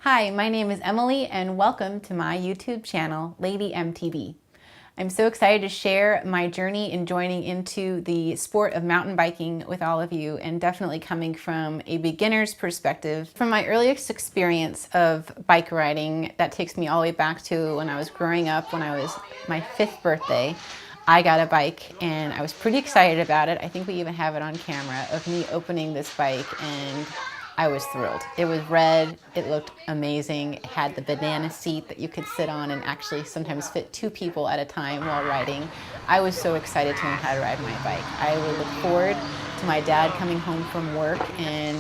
Hi, my name is Emily and welcome to my YouTube channel, Lady MTB. I'm so excited to share my journey in joining into the sport of mountain biking with all of you, and definitely coming from a beginner's perspective. From my earliest experience of bike riding, that takes me all the way back to when I was growing up, when I was my 5th birthday. I got a bike and I was pretty excited about it. I think we even have it on camera of me opening this bike, and I was thrilled. It was red, it looked amazing. It had the banana seat that you could sit on and actually sometimes fit 2 people at a time while riding. I was so excited to learn how to ride my bike. I would look forward to my dad coming home from work, and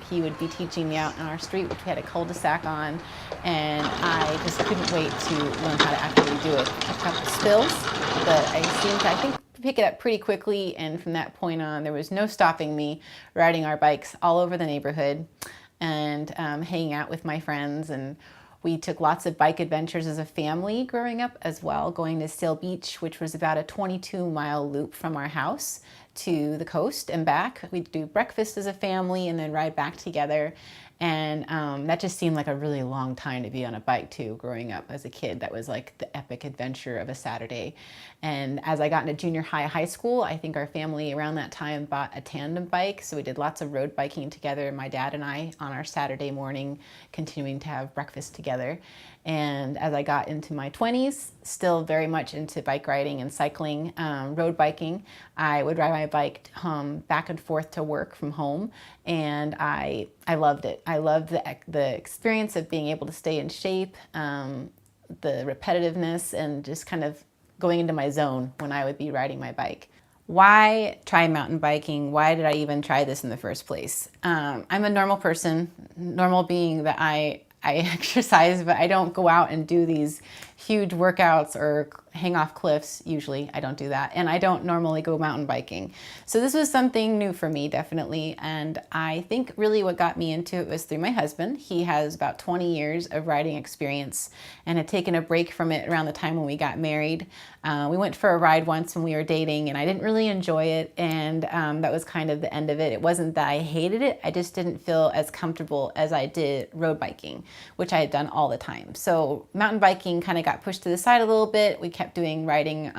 he would be teaching me out on our street, which we had a cul-de-sac on, and I just couldn't wait to learn how to actually do it. I kept spills, but I think pick it up pretty quickly, and from that point on there was no stopping me riding our bikes all over the neighborhood and hanging out with my friends. And we took lots of bike adventures as a family growing up as well, going to Sail Beach, which was about a 22-mile loop from our house to the coast and back. We'd do breakfast as a family and then ride back together. And that just seemed like a really long time to be on a bike too, growing up as a kid. That was like the epic adventure of a Saturday. And as I got into junior high school, I think our family around that time bought a tandem bike. So we did lots of road biking together, my dad and I, on our Saturday morning, continuing to have breakfast together. And as I got into my 20s, still very much into bike riding and cycling, road biking. I would ride my bike back and forth to work from home, and I loved it. I loved the experience of being able to stay in shape, the repetitiveness, and just kind of going into my zone when I would be riding my bike. Why try mountain biking? Why did I even try this in the first place? I'm a normal person, normal being that I exercise, but I don't go out and do these huge workouts or hang off cliffs. Usually I don't do that. And I don't normally go mountain biking. So this was something new for me, definitely. And I think really what got me into it was through my husband. He has about 20 years of riding experience and had taken a break from it around the time when we got married. We went for a ride once when we were dating, and I didn't really enjoy it. And that was kind of the end of it. It wasn't that I hated it. I just didn't feel as comfortable as I did road biking, which I had done all the time. So mountain biking kind of got pushed to the side a little bit. We kept doing riding,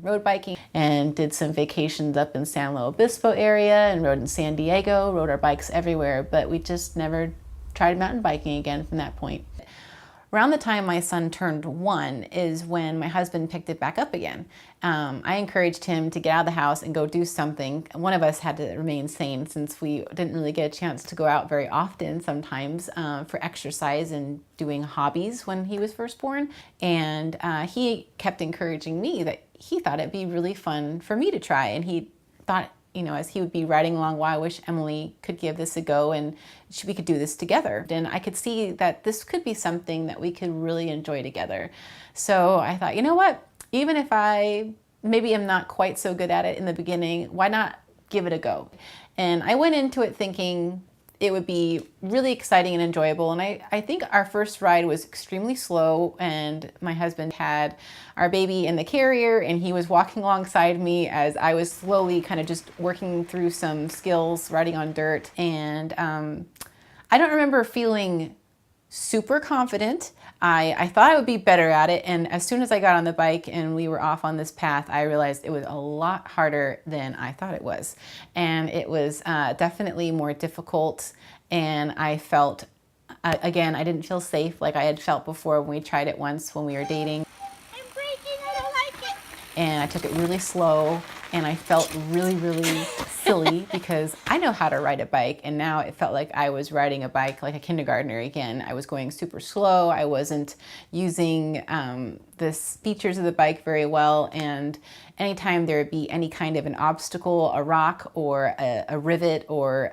road biking, and did some vacations up in San Luis Obispo area and rode in San Diego, rode our bikes everywhere, but we just never tried mountain biking again from that point. Around the time my son turned 1 is when my husband picked it back up again. I encouraged him to get out of the house and go do something. One of us had to remain sane, since we didn't really get a chance to go out very often sometimes for exercise and doing hobbies when he was first born. And he kept encouraging me that he thought it'd be really fun for me to try. And he thought, you know, as he would be riding along, well, I wish Emily could give this a go and we could do this together. And I could see that this could be something that we could really enjoy together. So I thought, you know what, even if I maybe am not quite so good at it in the beginning, why not give it a go? And I went into it thinking it would be really exciting and enjoyable. And I think our first ride was extremely slow, and my husband had our baby in the carrier and he was walking alongside me as I was slowly kind of just working through some skills riding on dirt. And I don't remember feeling super confident. I thought I would be better at it, and as soon as I got on the bike and we were off on this path, I realized it was a lot harder than I thought it was. And it was definitely more difficult, and I felt, again, I didn't feel safe like I had felt before when we tried it once when we were dating. I'm breaking, I don't like it. And I took it really slow, and I felt really, really silly because I know how to ride a bike, and now it felt like I was riding a bike like a kindergartner again. I was going super slow. I wasn't using the features of the bike very well, and anytime there would be any kind of an obstacle, a rock or a rivet or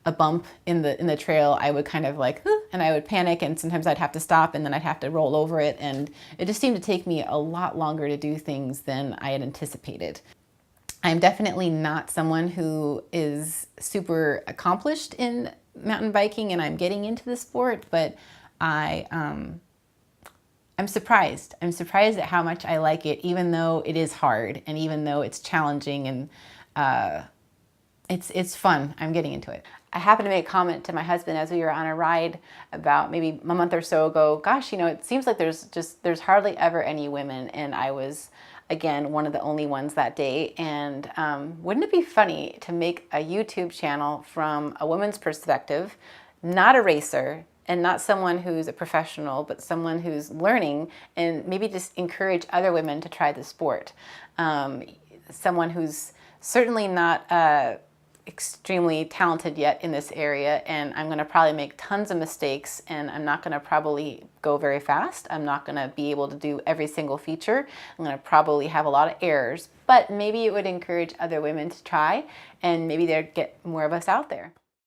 a bump in the trail, I would kind of like, and I would panic, and sometimes I'd have to stop and then I'd have to roll over it, and it just seemed to take me a lot longer to do things than I had anticipated. I'm definitely not someone who is super accomplished in mountain biking, and I'm getting into the sport, but I'm surprised. I'm surprised at how much I like it, even though it is hard and even though it's challenging, and it's fun. I'm getting into it. I happened to make a comment to my husband as we were on a ride about maybe a month or so ago. Gosh, it seems like there's hardly ever any women, and I was again one of the only ones that day. And wouldn't it be funny to make a YouTube channel from a woman's perspective, not a racer and not someone who's a professional, but someone who's learning, and maybe just encourage other women to try the sport. Someone who's certainly not extremely talented yet in this area, and I'm going to probably make tons of mistakes, and I'm not going to probably go very fast. I'm not going to be able to do every single feature. I'm going to probably have a lot of errors, but maybe it would encourage other women to try, and maybe they'd get more of us out there.